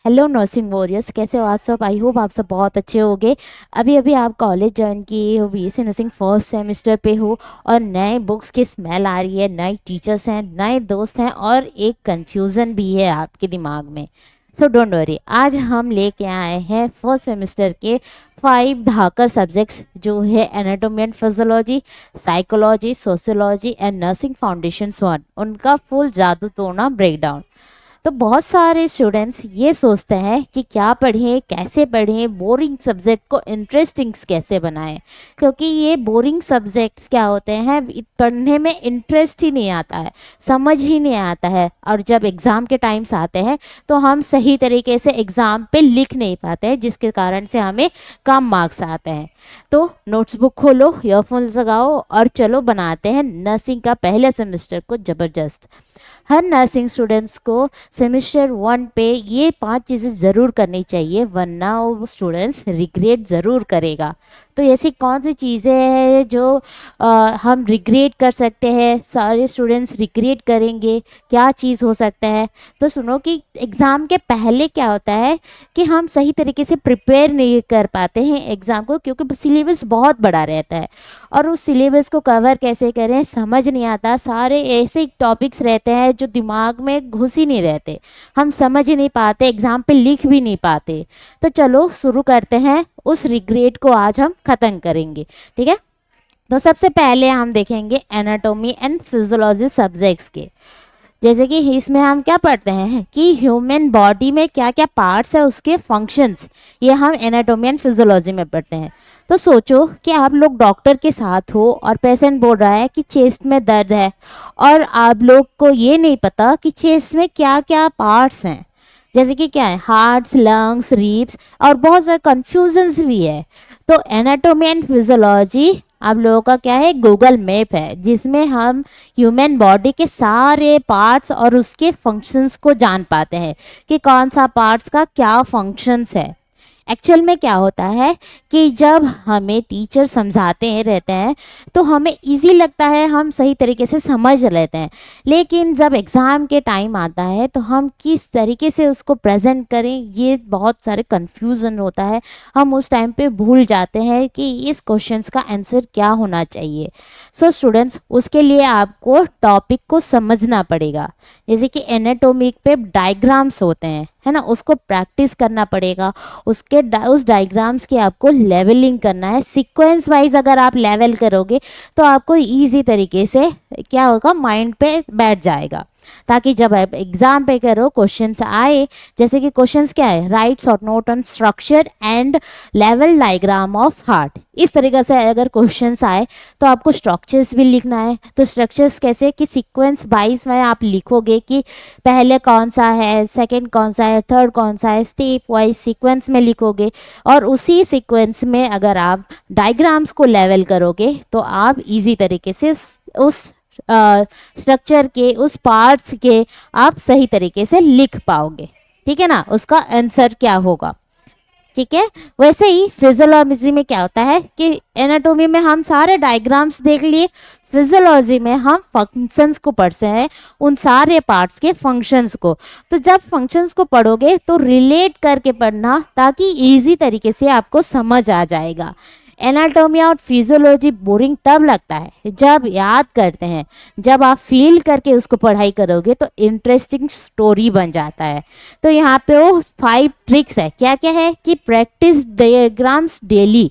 Hello nursing warriors, कैसे हो आप सब। आई होप आप सब बहुत अच्छे होगे। अभी अभी आप कॉलेज ज्वाइन किए हो, बीएससी नर्सिंग फर्स्ट सेमेस्टर पे हो और नए बुक्स की स्मेल आ रही है, नए टीचर्स हैं, नए दोस्त हैं और एक कंफ्यूजन भी है आपके दिमाग में। सो डोंट वरी, आज हम लेके आए हैं फर्स्ट सेमेस्टर के 5 धाकर सब्जेक्ट्स जो है anatomy and physiology, psychology, sociology and nursing foundation 1, उनका फुल जादू तोड़ना ब्रेकडाउन। तो बहुत सारे स्टूडेंट्स ये सोचते हैं कि क्या पढ़ें, कैसे पढ़ें, बोरिंग सब्जेक्ट को इंटरेस्टिंग कैसे बनाएं, क्योंकि ये बोरिंग सब्जेक्ट्स क्या होते हैं, पढ़ने में इंटरेस्ट ही नहीं आता है, समझ ही नहीं आता है, और जब एग्ज़ाम के टाइम्स आते हैं तो हम सही तरीके से एग्ज़ाम पे लिख नहीं पाते हैं, जिसके कारण से हमें कम मार्क्स आते हैं। तो नोट्सबुक खोलो, ईयरफोन्स लगाओ और चलो बनाते हैं नर्सिंग का पहले सेमेस्टर को ज़बरदस्त। हर नर्सिंग स्टूडेंट्स को सेमेस्टर 1 पे ये 5 चीज़ें ज़रूर करनी चाहिए, वरना वो स्टूडेंट्स रिग्रेट ज़रूर करेगा। तो ऐसी कौन सी चीज़ें हैं जो हम रिग्रेट कर सकते हैं, सारे स्टूडेंट्स रिग्रेट करेंगे, क्या चीज़ हो सकता है। तो सुनो कि एग्ज़ाम के पहले क्या होता है कि हम सही तरीके से प्रिपेयर नहीं कर पाते हैं एग्ज़ाम को, क्योंकि सिलेबस बहुत बड़ा रहता है और उस सिलेबस को कवर कैसे करें समझ नहीं आता। सारे ऐसे टॉपिक्स रहते हैं जो दिमाग में घुस ही नहीं रहते, हम समझ ही नहीं पाते, एग्ज़ाम पे लिख भी नहीं पाते। तो चलो शुरू करते हैं, उस रिग्रेट को आज हम ख़त्म करेंगे, ठीक है। तो सबसे पहले हम देखेंगे एनाटॉमी एंड फिजियोलॉजी सब्जेक्ट्स के। जैसे कि इसमें हम क्या पढ़ते हैं कि ह्यूमन बॉडी में क्या क्या पार्ट्स है, उसके फंक्शंस, ये हम एनाटॉमी एंड फिजियोलॉजी में पढ़ते हैं। तो सोचो कि आप लोग डॉक्टर के साथ हो और पेशेंट बोल रहा है कि चेस्ट में दर्द है, और आप लोग को ये नहीं पता कि चेस्ट में क्या क्या पार्ट्स हैं, जैसे कि क्या है, हार्ट्स, लंग्स, रिब्स, और बहुत सारे कन्फ्यूजन्स भी है। तो एनाटॉमी एंड फिजियोलॉजी आप लोगों का क्या है, गूगल मैप है, जिसमें हम ह्यूमन बॉडी के सारे पार्ट्स और उसके फंक्शंस को जान पाते हैं कि कौन सा पार्ट्स का क्या फंक्शंस है। एक्चुअल में क्या होता है कि जब हमें टीचर समझाते हैं रहते हैं तो हमें इजी लगता है, हम सही तरीके से समझ लेते हैं, लेकिन जब एग्ज़ाम के टाइम आता है तो हम किस तरीके से उसको प्रेजेंट करें, ये बहुत सारे कन्फ्यूज़न होता है। हम उस टाइम पे भूल जाते हैं कि इस क्वेश्चंस का आंसर क्या होना चाहिए। सो स्टूडेंट्स, उसके लिए आपको टॉपिक को समझना पड़ेगा। जैसे कि एनाटॉमी पे डायग्राम्स होते हैं, है ना, उसको प्रैक्टिस करना पड़ेगा। उस डायग्राम्स की आपको लेवलिंग करना है, सीक्वेंस वाइज अगर आप लेवल करोगे तो आपको इजी तरीके से क्या होगा, माइंड पे बैठ जाएगा, ताकि जब आप एग्जाम पे करो क्वेश्चंस आए। जैसे कि क्वेश्चंस क्या है, right short note on structure and level diagram of heart, इस तरीके से अगर क्वेश्चंस आए तो आपको स्ट्रक्चर्स भी लिखना है। तो स्ट्रक्चर्स कैसे कि सीक्वेंस वाइज में आप लिखोगे कि पहले कौन सा है, सेकंड कौन सा है, थर्ड कौन सा है, स्टेप वाइज सीक्वेंस में लिखोगे, और उसी सीक्वेंस में अगर आप डायग्राम्स को लेवल करोगे तो आप इजी तरीके से उस स्ट्रक्चर के, उस पार्ट्स के आप सही तरीके से लिख पाओगे, ठीक है ना, उसका आंसर क्या होगा, ठीक है। वैसे ही फिजियोलॉजी में क्या होता है कि एनाटॉमी में हम सारे डायग्राम्स देख लिए, फिजियोलॉजी में हम फंक्शंस को पढ़ते हैं, उन सारे पार्ट्स के फंक्शंस को। तो जब फंक्शंस को पढ़ोगे तो रिलेट करके पढ़ना, ताकि इजी तरीके से आपको समझ आ जाएगा। एनाटॉमी और फिजियोलॉजी बोरिंग तब लगता है जब याद करते हैं, जब आप फील करके उसको पढ़ाई करोगे तो इंटरेस्टिंग स्टोरी बन जाता है। तो यहाँ पे वो 5 ट्रिक्स है, क्या क्या है कि प्रैक्टिस डायग्राम्स डेली।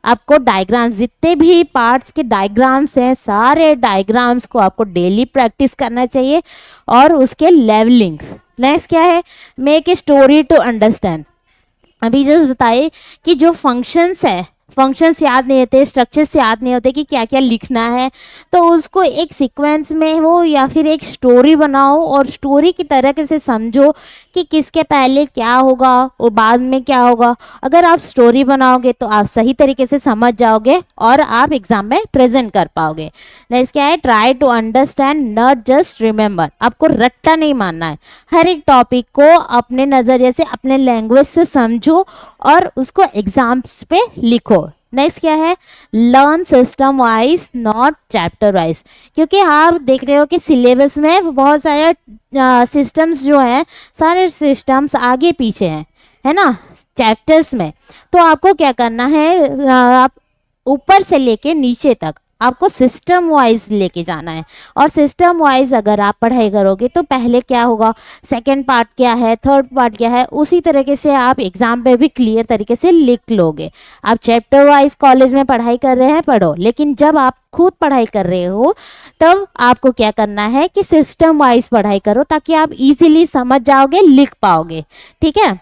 आपको डायग्राम्स, जितने भी पार्ट्स के डायग्राम्स हैं, सारे डायग्राम्स को आपको डेली प्रैक्टिस करना चाहिए, और उसके लेवलिंग्स। नेक्स्ट क्या है, make a story to understand. अभी जस्ट बताइए कि जो फंक्शंस है, फंक्शंस याद नहीं होते, स्ट्रक्चर्स याद नहीं होते कि क्या क्या लिखना है, तो उसको एक सीक्वेंस में हो या फिर एक स्टोरी बनाओ और स्टोरी की तरह से समझो कि किसके पहले क्या होगा और बाद में क्या होगा। अगर आप स्टोरी बनाओगे तो आप सही तरीके से समझ जाओगे और आप एग्जाम में प्रेजेंट कर पाओगे। नेक्स्ट क्या है, try to understand not just remember. आपको रट्टा नहीं मानना है, हर एक टॉपिक को अपने नज़रिए से, अपने लैंग्वेज से समझो और उसको एग्जाम्स पे लिखो। नेक्स्ट क्या है, learn system wise not chapter wise, क्योंकि आप देख रहे हो कि सिलेबस में बहुत सारे सिस्टम्स जो हैं, सारे सिस्टम्स आगे पीछे हैं, है ना, चैप्टर्स में। तो आपको क्या करना है, आप ऊपर से लेके नीचे तक आपको सिस्टम वाइज लेके जाना है। और सिस्टम वाइज अगर आप पढ़ाई करोगे तो पहले क्या होगा, सेकंड पार्ट क्या है, थर्ड पार्ट क्या है, उसी तरीके से आप एग्जाम पे भी क्लियर तरीके से लिख लोगे। आप चैप्टर वाइज कॉलेज में पढ़ाई कर रहे हैं, पढ़ो, लेकिन जब आप खुद पढ़ाई कर रहे हो तब आपको क्या करना है कि सिस्टम वाइज पढ़ाई करो, ताकि आप इजीली समझ जाओगे, लिख पाओगे। ठीक है।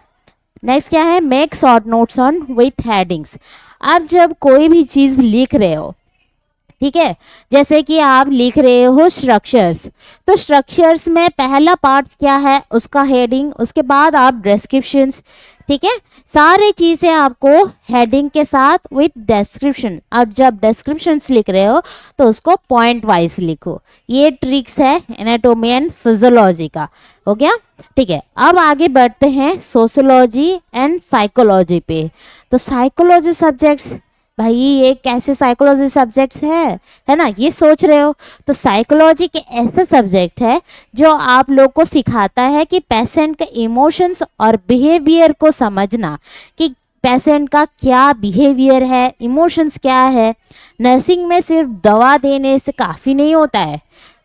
नेक्स्ट क्या है, make short notes on with headings. आप जब कोई भी चीज़ लिख रहे हो, ठीक है, जैसे कि आप लिख रहे हो स्ट्रक्चर्स, तो स्ट्रक्चर्स में पहला पार्ट क्या है, उसका हेडिंग, उसके बाद आप डिस्क्रिप्शंस, ठीक है, सारी चीज़ें आपको हेडिंग के साथ विथ डिस्क्रिप्शन। और जब डिस्क्रिप्शंस लिख रहे हो तो उसको पॉइंट वाइज लिखो। ये ट्रिक्स है एनाटॉमी एंड फिजियोलॉजी का, हो गया। ठीक है, अब आगे बढ़ते हैं सोशियोलॉजी एंड साइकोलॉजी पे। तो साइकोलॉजी सब्जेक्ट्स, भाई ये कैसे साइकोलॉजी सब्जेक्ट्स है ना, ये सोच रहे हो। तो साइकोलॉजी के ऐसे सब्जेक्ट है जो आप लोग को सिखाता है कि पेशेंट के इमोशंस और बिहेवियर को समझना, कि पेशेंट का क्या बिहेवियर है, इमोशंस क्या है। नर्सिंग में सिर्फ दवा देने से काफ़ी नहीं होता है,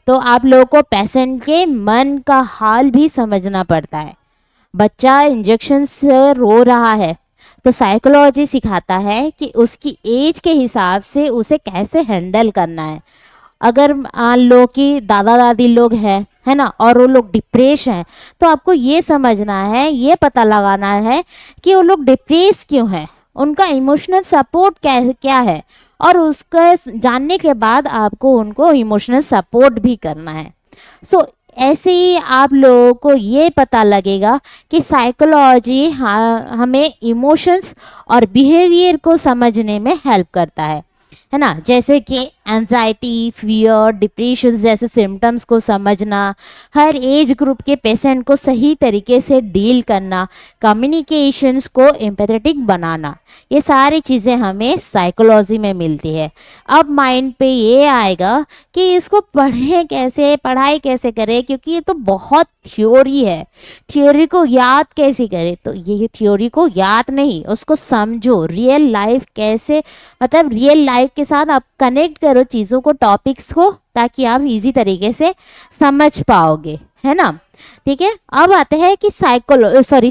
तो आप लोगों को पेशेंट के मन का हाल भी समझना पड़ता है। बच्चा इंजेक्शन से रो रहा है तो साइकोलॉजी सिखाता है कि उसकी एज के हिसाब से उसे कैसे हैंडल करना है। अगर मान लो कि दादा दादी लोग हैं, है ना, और वो लोग डिप्रेस हैं, तो आपको ये समझना है, ये पता लगाना है कि वो लोग डिप्रेस क्यों हैं, उनका इमोशनल सपोर्ट क्या है, और उसका जानने के बाद आपको उनको इमोशनल सपोर्ट भी करना है। सो ऐसे ही आप लोगों को ये पता लगेगा कि साइकोलॉजी हमें इमोशंस और बिहेवियर को समझने में हेल्प करता है ना, जैसे कि एंजाइटी, फियर, डिप्रेशन जैसे सिम्टम्स को समझना, हर एज ग्रुप के पेशेंट को सही तरीके से डील करना, कम्युनिकेशंस को एम्पैथेटिक बनाना, ये सारी चीज़ें हमें साइकोलॉजी में मिलती है। अब माइंड पे ये आएगा कि इसको पढ़ें कैसे, पढ़ाई कैसे करें, क्योंकि ये तो बहुत थ्योरी है, थ्योरी को याद कैसे करें। तो ये थ्योरी को याद नहीं, उसको समझो, रियल लाइफ कैसे, मतलब रियल लाइफ के साथ आप कनेक्ट करो चीज़ों को, टॉपिक्स को, ताकि आप इजी तरीके से समझ पाओगे, है ना। ठीक है, अब आते हैं कि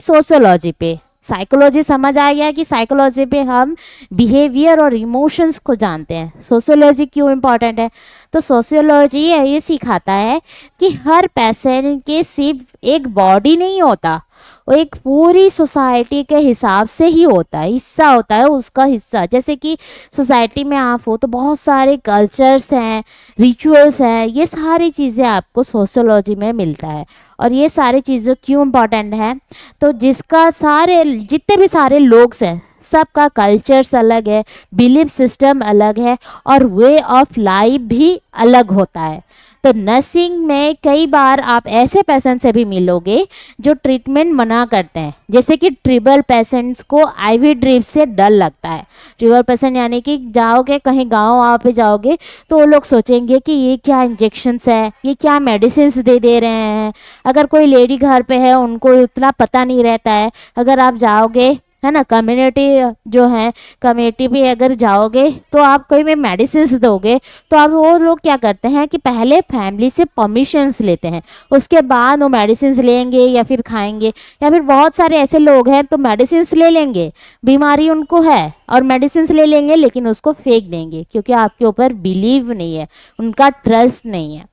सोशियोलॉजी पे। साइकोलॉजी समझ आ गया कि साइकोलॉजी पे हम बिहेवियर और इमोशंस को जानते हैं। सोशियोलॉजी क्यों इम्पॉर्टेंट है, तो सोशियोलॉजी ये सिखाता है कि हर पेशेंट के सिर्फ एक बॉडी नहीं होता, वो एक पूरी सोसाइटी के हिसाब से ही होता है, हिस्सा होता है उसका हिस्सा। जैसे कि सोसाइटी में आप हो तो बहुत सारे कल्चर्स हैं, रिचुअल्स हैं, ये सारी चीज़ें आपको सोशियोलॉजी में मिलता है। और ये सारी चीज़ें क्यों इम्पॉर्टेंट है, तो जिसका सारे जितने भी सारे लोग हैं सबका कल्चर्स अलग है, बिलीफ सिस्टम अलग है, और वे ऑफ लाइफ भी अलग होता है। तो नर्सिंग में कई बार आप ऐसे पेशेंट से भी मिलोगे जो ट्रीटमेंट मना करते हैं, जैसे कि ट्रिबल पेशेंट्स को आईवी ड्रिप से डर लगता है। ट्रिबल पेशेंट यानी कि जाओगे कहीं गाँव वहाँ पे जाओगे तो वो लोग सोचेंगे कि ये क्या इंजेक्शन्स है, ये क्या मेडिसिन दे रहे हैं। अगर कोई लेडी घर पे है उनको उतना पता नहीं रहता है। अगर आप जाओगे, है ना, कम्युनिटी जो है, कम्युनिटी भी अगर जाओगे तो आप कोई भी मेडिसिन दोगे तो आप, वो लोग क्या करते हैं कि पहले फैमिली से परमिशंस लेते हैं, उसके बाद वो मेडिसिन लेंगे या फिर खाएंगे। या फिर बहुत सारे ऐसे लोग हैं तो मेडिसिन ले लेंगे, बीमारी उनको है और मेडिसिन ले लेंगे, लेकिन उसको फेंक देंगे क्योंकि आपके ऊपर बिलीव नहीं है, उनका ट्रस्ट नहीं है।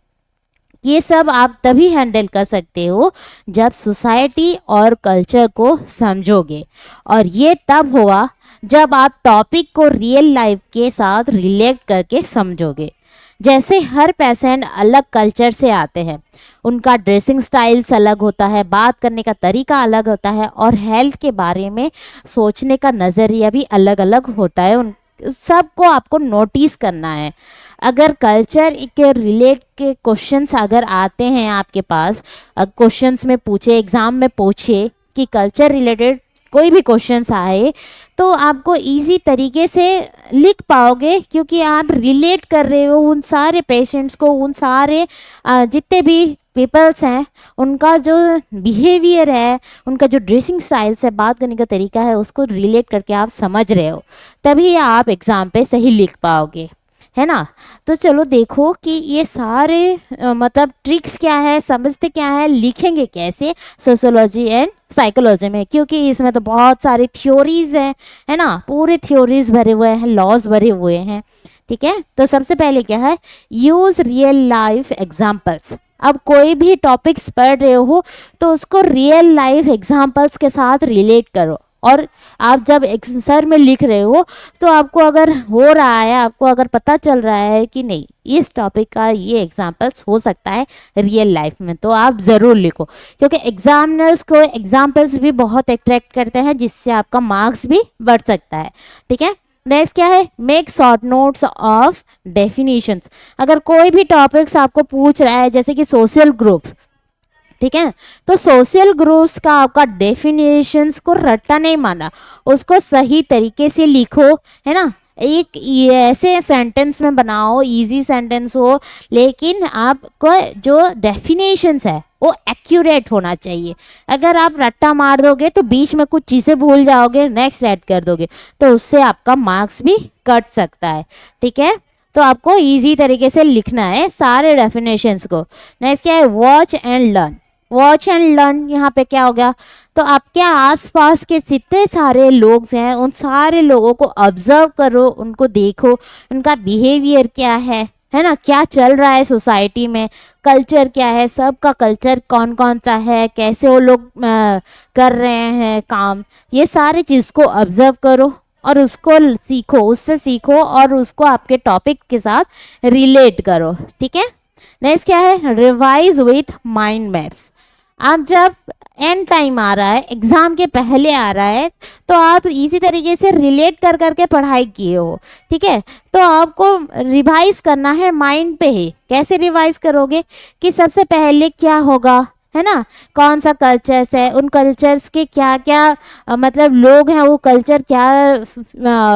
ये सब आप तभी हैंडल कर सकते हो जब सोसाइटी और कल्चर को समझोगे, और ये तब होगा जब आप टॉपिक को रियल लाइफ के साथ रिलेट करके समझोगे। जैसे हर पेशेंट अलग कल्चर से आते हैं, उनका ड्रेसिंग स्टाइल्स अलग होता है, बात करने का तरीका अलग होता है, और हेल्थ के बारे में सोचने का नज़रिया भी अलग अलग होता है। उन सबको आपको नोटिस करना है। अगर कल्चर के रिलेट के क्वेश्चंस अगर आते हैं आपके पास, क्वेश्चंस में पूछे, एग्ज़ाम में पूछे कि कल्चर रिलेटेड कोई भी क्वेश्चंस आए तो आपको इजी तरीके से लिख पाओगे, क्योंकि आप रिलेट कर रहे हो उन सारे पेशेंट्स को, उन सारे जितने भी पीपल्स हैं, उनका जो बिहेवियर है, उनका जो ड्रेसिंग स्टाइल्स है, बात करने का तरीका है, उसको रिलेट करके आप समझ रहे हो, तभी आप एग्ज़ाम पे सही लिख पाओगे, है ना। तो चलो देखो कि ये सारे मतलब ट्रिक्स क्या है, समझते क्या है, लिखेंगे कैसे सोशियोलॉजी एंड साइकोलॉजी में, क्योंकि इसमें तो बहुत सारी थ्योरीज हैं, है ना, पूरे थ्योरीज भरे हुए हैं, लॉज भरे हुए हैं, ठीक है। तो सबसे पहले क्या है, यूज रियल लाइफ एग्जाम्पल्स। अब कोई भी टॉपिक्स पढ़ रहे हो तो उसको रियल लाइफ एग्जाम्पल्स के साथ रिलेट करो, और आप जब सर में लिख रहे हो तो आपको अगर हो रहा है, आपको अगर पता चल रहा है कि नहीं इस टॉपिक का ये एग्जाम्पल्स हो सकता है रियल लाइफ में, तो आप ज़रूर लिखो, क्योंकि एग्जामिनर्स को एग्जाम्पल्स भी बहुत अट्रैक्ट करते हैं, जिससे आपका मार्क्स भी बढ़ सकता है, ठीक है। नेक्स्ट क्या है, make short notes of definitions. अगर कोई भी टॉपिक्स आपको पूछ रहा है, जैसे कि सोशल ग्रुप, ठीक है, तो सोशल ग्रुप्स का आपका डेफिनेशंस को रट्टा नहीं माना, उसको सही तरीके से लिखो, है ना। एक ऐसे सेंटेंस में बनाओ, इजी सेंटेंस हो, लेकिन आपको जो डेफिनेशंस है वो एक्यूरेट होना चाहिए। अगर आप रट्टा मार दोगे तो बीच में कुछ चीज़ें भूल जाओगे, नेक्स्ट ऐड कर दोगे, तो उससे आपका मार्क्स भी कट सकता है, ठीक है। तो आपको इजी तरीके से लिखना है सारे डेफिनेशंस को। नेक्स्ट क्या है, watch and learn. Watch and learn यहाँ पे क्या हो गया, तो आपके आसपास के जितने सारे लोग हैं उन सारे लोगों को ऑब्जर्व करो, उनको देखो, उनका बिहेवियर क्या है ना, क्या चल रहा है सोसाइटी में, कल्चर क्या है, सबका कल्चर कौन कौन सा है, कैसे वो लोग कर रहे हैं काम, ये सारी चीज़ को ऑब्जर्व करो और उसको सीखो, उससे सीखो और उसको आपके टॉपिक के साथ रिलेट करो, ठीक है। नेक्स्ट क्या है, रिवाइज विथ माइंड मैप्स। आप जब एंड टाइम आ रहा है, एग्ज़ाम के पहले आ रहा है, तो आप इसी तरीके से रिलेट कर करके पढ़ाई किए हो, ठीक है, तो आपको रिवाइज करना है माइंड पे ही। कैसे रिवाइज करोगे कि सबसे पहले क्या होगा, है ना, कौन सा कल्चर्स है, उन कल्चर्स के क्या क्या मतलब लोग हैं, वो कल्चर क्या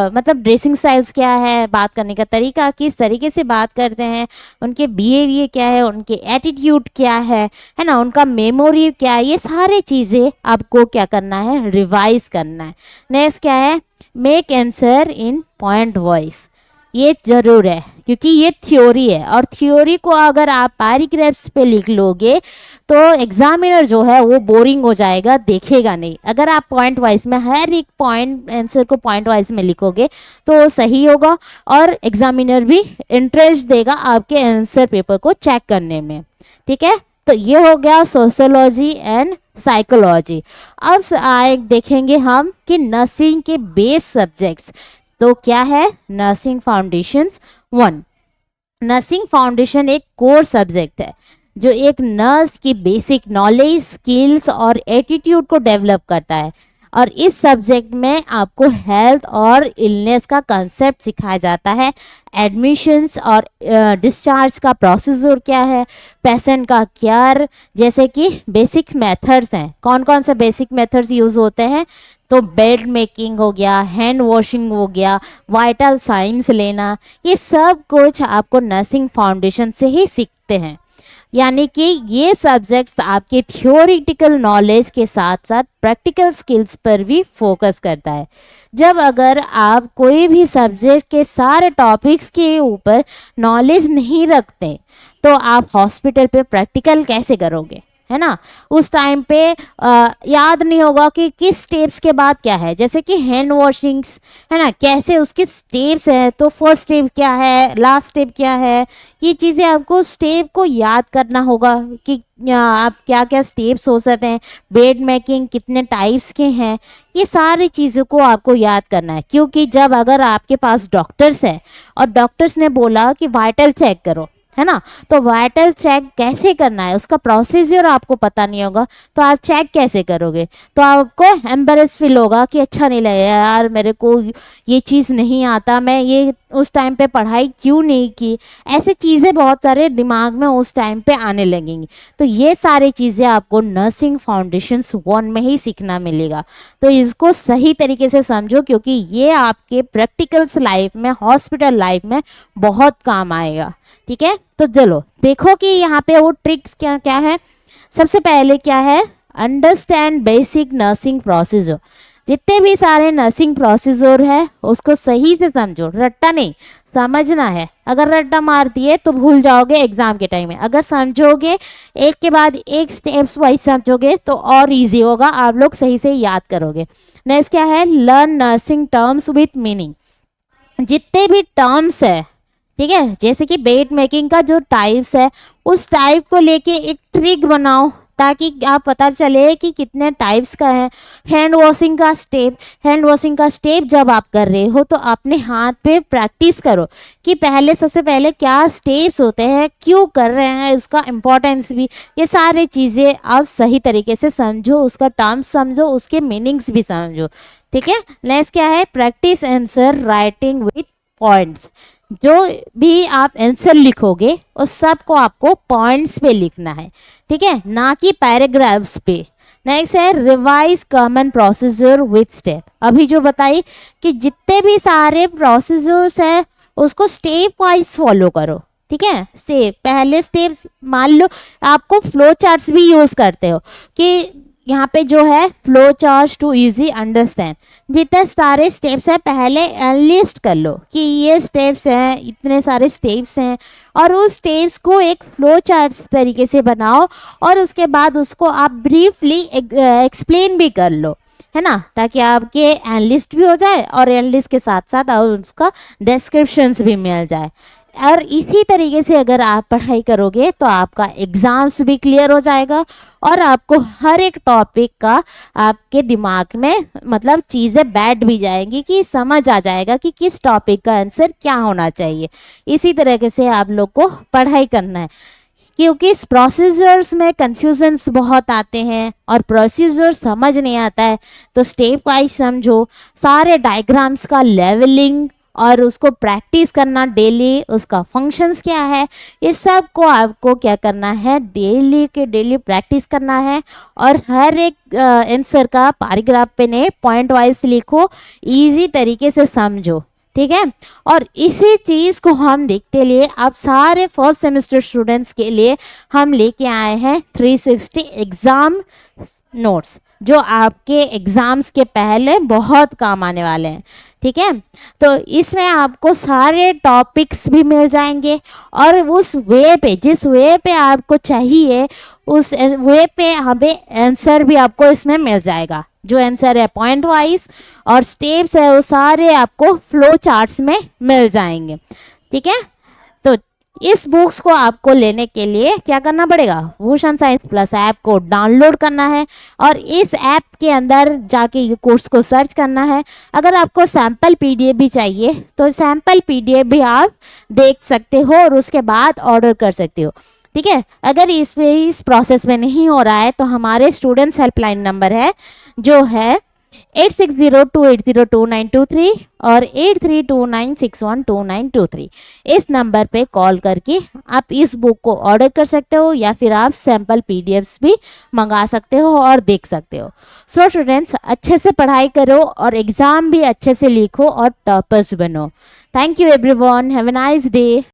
मतलब ड्रेसिंग स्टाइल्स क्या है, बात करने का तरीका किस तरीके से बात करते हैं, उनके बिहेवियर क्या है, उनके एटीट्यूड क्या है ना, उनका मेमोरी क्या है, ये सारी चीज़ें आपको क्या करना है, रिवाइज करना है। नेक्स्ट क्या है, make answer in point voice. ये जरूर है, क्योंकि ये थ्योरी है, और थ्योरी को अगर आप पैराग्राफ्स पे लिख लोगे तो एग्जामिनर जो है वो बोरिंग हो जाएगा, देखेगा नहीं। अगर आप पॉइंट वाइज में हर एक पॉइंट आंसर को पॉइंट वाइज में लिखोगे तो सही होगा, और एग्जामिनर भी इंटरेस्ट देगा आपके आंसर पेपर को चेक करने में, ठीक है। तो ये हो गया सोशियोलॉजी एंड साइकोलॉजी। अब आए देखेंगे हम कि नर्सिंग के बेस सब्जेक्ट्स। तो क्या है, नर्सिंग फाउंडेशंस 1। नर्सिंग फाउंडेशन एक कोर सब्जेक्ट है जो एक नर्स की बेसिक नॉलेज, स्किल्स और एटीट्यूड को डेवलप करता है, और इस सब्जेक्ट में आपको हेल्थ और इलनेस का कंसेप्ट सिखाया जाता है, एडमिशन्स और डिस्चार्ज का प्रोसीजर क्या है, पेशेंट का केयर, जैसे कि बेसिक मेथड्स हैं, कौन कौन से बेसिक मेथड्स यूज़ होते हैं, तो बेड मेकिंग हो गया, हैंड वॉशिंग हो गया, वाइटल साइंस लेना, ये सब कुछ आपको नर्सिंग फाउंडेशन से ही सीखते हैं। यानी कि ये सब्जेक्ट्स आपके थियोरिटिकल नॉलेज के साथ साथ प्रैक्टिकल स्किल्स पर भी फोकस करता है। जब अगर आप कोई भी सब्जेक्ट के सारे टॉपिक्स के ऊपर नॉलेज नहीं रखते तो आप हॉस्पिटल पे प्रैक्टिकल कैसे करोगे, है ना। उस टाइम पे याद नहीं होगा कि किस स्टेप्स के बाद क्या है, जैसे कि हैंड वॉशिंग्स, है ना, कैसे उसके स्टेप्स हैं, तो फर्स्ट स्टेप क्या है, लास्ट स्टेप क्या है, ये चीज़ें आपको स्टेप को याद करना होगा कि आप क्या क्या स्टेप्स हो सकते हैं, बेड मेकिंग कितने टाइप्स के हैं, ये सारी चीज़ों को आपको याद करना है। क्योंकि जब अगर आपके पास डॉक्टर्स है और डॉक्टर्स ने बोला कि वाइटल चेक करो, है ना। तो वाइटल चेक कैसे करना है, उसका प्रोसीजर आपको पता नहीं होगा तो आप चेक कैसे करोगे, तो आपको एम्बेरस फील होगा कि अच्छा नहीं लगेगा यार, मेरे को ये चीज़ नहीं आता, मैं ये उस टाइम पे पढ़ाई क्यों नहीं की, ऐसे चीज़ें बहुत सारे दिमाग में उस टाइम पे आने लगेंगी। तो ये सारी चीज़ें आपको नर्सिंग फाउंडेशंस 1 में ही सीखना मिलेगा। तो इसको सही तरीके से समझो, क्योंकि ये आपके प्रैक्टिकल्स लाइफ में, हॉस्पिटल लाइफ में बहुत काम आएगा। ठीक है, तो चलो देखो कि यहाँ पे वो ट्रिक्स क्या क्या है। सबसे पहले क्या है, अंडरस्टैंड बेसिक नर्सिंग प्रोसीजर। जितने भी सारे नर्सिंग प्रोसीजर है उसको सही से समझो, रट्टा नहीं, समझना है। अगर रट्टा मार दिए तो भूल जाओगे एग्जाम के टाइम में, अगर समझोगे एक के बाद एक स्टेप्स वाइज समझोगे तो और इजी होगा, आप लोग सही से याद करोगे। नेक्स्ट क्या है, learn nursing terms with meaning. जितने भी टर्म्स है, ठीक है, जैसे कि बेड मेकिंग का जो टाइप्स है उस टाइप को लेके एक ट्रिक बनाओ ताकि आप पता चले कि कितने टाइप्स का है। हैंड वॉशिंग का स्टेप, हैंड वॉशिंग का स्टेप जब आप कर रहे हो तो अपने हाथ पे प्रैक्टिस करो कि पहले सबसे पहले क्या स्टेप्स होते हैं, क्यों कर रहे हैं, उसका इम्पोर्टेंस भी, ये सारी चीज़ें आप सही तरीके से समझो, उसका टर्म्स समझो, उसके मीनिंग्स भी समझो। ठीक है, नेक्स्ट क्या है, practice answer writing with points. जो भी आप आंसर लिखोगे उस सब को आपको पॉइंट्स पे लिखना है, ठीक है, ना कि पैराग्राफ्स पे। नेक्स्ट है revise common procedure with step. अभी जो बताई कि जितने भी सारे प्रोसीजर्स हैं उसको स्टेप वाइज फॉलो करो। ठीक है, स्टेप, पहले स्टेप, मान लो आपको फ्लो चार्ट्स भी यूज करते हो कि यहाँ पे जो है flow chart to easy understand, जितने सारे स्टेप्स हैं पहले लिस्ट कर लो कि ये स्टेप्स हैं, इतने सारे स्टेप्स हैं, और उस स्टेप्स को एक फ्लो चार्ट तरीके से बनाओ और उसके बाद उसको आप ब्रीफली एक्सप्लेन भी कर लो, है ना, ताकि आपके एनालिस्ट भी हो जाए और एनालिस्ट के साथ साथ और उसका डिस्क्रिप्शंस भी मिल जाए। और इसी तरीके से अगर आप पढ़ाई करोगे तो आपका एग्जाम्स भी क्लियर हो जाएगा और आपको हर एक टॉपिक का आपके दिमाग में मतलब चीज़ें बैठ भी जाएंगी कि समझ आ जाएगा कि किस टॉपिक का आंसर क्या होना चाहिए। इसी तरीके से आप लोग को पढ़ाई करना है, क्योंकि इस प्रोसीजर्स में कन्फ्यूजन्स बहुत आते हैं और प्रोसीजर समझ नहीं आता है, तो स्टेप वाइज समझो, सारे डायग्राम्स का लेवलिंग और उसको प्रैक्टिस करना डेली, उसका फंक्शंस क्या है, ये सब को आपको क्या करना है, डेली के डेली प्रैक्टिस करना है। और हर एक आंसर का पैराग्राफ पे नहीं, पॉइंट वाइज लिखो, इजी तरीके से समझो। ठीक है, और इसी चीज़ को हम देखते लिए आप सारे फर्स्ट सेमेस्टर स्टूडेंट्स के लिए हम लेके आए हैं 360 एग्ज़ाम नोट्स, जो आपके एग्ज़ाम्स के पहले बहुत काम आने वाले हैं। ठीक है, तो इसमें आपको सारे टॉपिक्स भी मिल जाएंगे और उस वे पे, जिस वे पे आपको चाहिए उस वे पे हमें आंसर भी आपको इसमें मिल जाएगा। जो आंसर है पॉइंट वाइज और स्टेप्स है वो सारे आपको फ्लो चार्ट्स में मिल जाएंगे। ठीक है, तो इस बुक्स को आपको लेने के लिए क्या करना पड़ेगा, भूषण साइंस प्लस ऐप को डाउनलोड करना है और इस ऐप के अंदर जाके ये कोर्स को सर्च करना है। अगर आपको सैम्पल पीडीएफ भी चाहिए तो सैम्पल पीडीएफ भी आप देख सकते हो और उसके बाद ऑर्डर कर सकते हो। ठीक है, अगर इस प्रोसेस में नहीं हो रहा है तो हमारे स्टूडेंट्स हेल्पलाइन नंबर है जो है 8602802923 और 8329612923। इस नंबर पे कॉल करके आप इस बुक को ऑर्डर कर सकते हो या फिर आप सैम्पल पीडीएफ्स भी मंगा सकते हो और देख सकते हो। सो स्टूडेंट्स, अच्छे से पढ़ाई करो और एग्ज़ाम भी अच्छे से लिखो और टॉपर्स बनो। Thank you everyone, have a nice day.